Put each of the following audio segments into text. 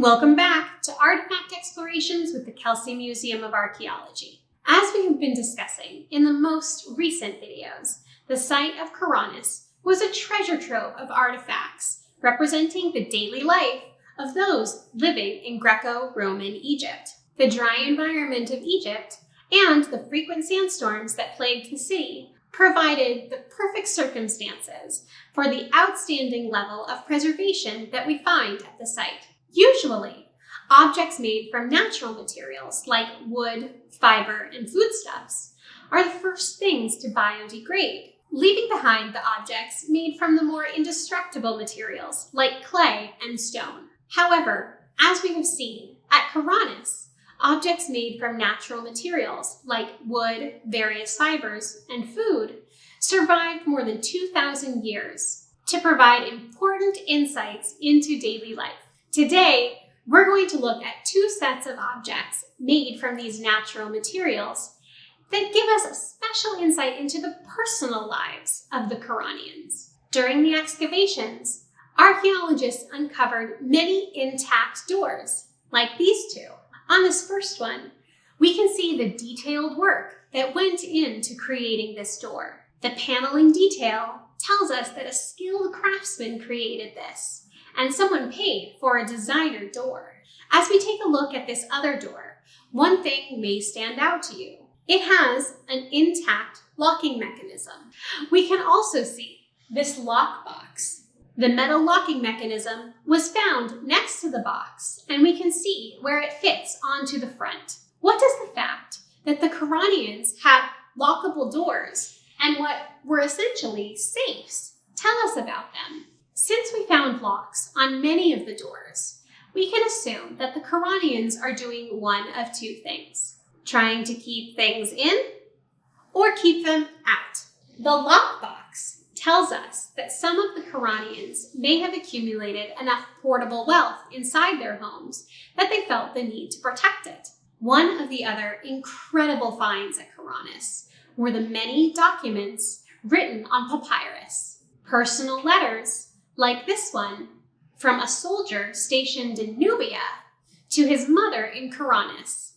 Welcome back to Artifact Explorations with the Kelsey Museum of Archaeology. As we have been discussing in the most recent videos, the site of Karanis was a treasure trove of artifacts representing the daily life of those living in Greco-Roman Egypt. The dry environment of Egypt and the frequent sandstorms that plagued the city provided the perfect circumstances for the outstanding level of preservation that we find at the site. Usually, objects made from natural materials like wood, fiber, and foodstuffs are the first things to biodegrade, leaving behind the objects made from the more indestructible materials like clay and stone. However, as we have seen, at Karanis, objects made from natural materials like wood, various fibers, and food survived more than 2,000 years to provide important insights into daily life. Today, we're going to look at two sets of objects made from these natural materials that give us a special insight into the personal lives of the Karanians. During the excavations, archaeologists uncovered many intact doors, like these two. On this first one, we can see the detailed work that went into creating this door. The paneling detail tells us that a skilled craftsman created this, and someone paid for a designer door. As we take a look at this other door, one thing may stand out to you. It has an intact locking mechanism. We can also see this lockbox. The metal locking mechanism was found next to the box, and we can see where it fits onto the front. What does the fact that the Karanians had lockable doors and what were essentially safes tell us about them? Since we found locks on many of the doors, we can assume that the Karanians are doing one of two things: trying to keep things in or keep them out. The lockbox tells us that some of the Karanians may have accumulated enough portable wealth inside their homes that they felt the need to protect it. One of the other incredible finds at Karanis were the many documents written on papyrus, personal letters, like this one from a soldier stationed in Nubia to his mother in Karanis,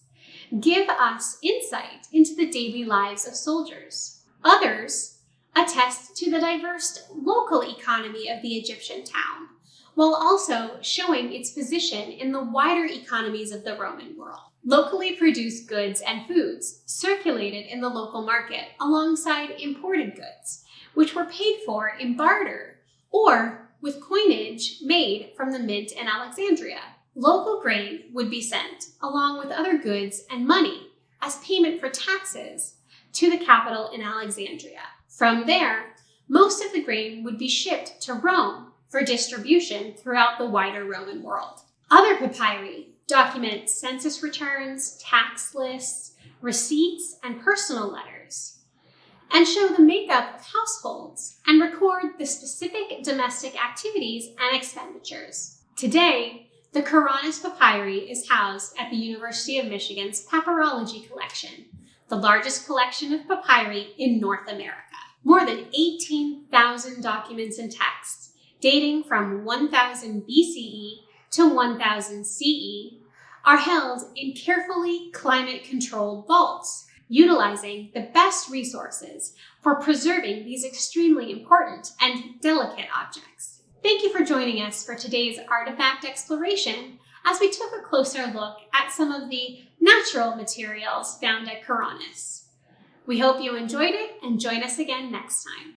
give us insight into the daily lives of soldiers. Others attest to the diverse local economy of the Egyptian town, while also showing its position in the wider economies of the Roman world. Locally produced goods and foods circulated in the local market alongside imported goods, which were paid for in barter or with coinage made from the mint in Alexandria. Local grain would be sent, along with other goods and money, as payment for taxes to the capital in Alexandria. From there, most of the grain would be shipped to Rome for distribution throughout the wider Roman world. Other papyri document census returns, tax lists, receipts, and personal letters, and show the makeup of households and record the specific domestic activities and expenditures. Today, the Karanis papyri is housed at the University of Michigan's Papyrology collection, the largest collection of papyri in North America. More than 18,000 documents and texts, dating from 1000 BCE to 1000 CE, are held in carefully climate-controlled vaults, utilizing the best resources for preserving these extremely important and delicate objects. Thank you for joining us for today's artifact exploration as we took a closer look at some of the natural materials found at Karanis. We hope you enjoyed it and join us again next time.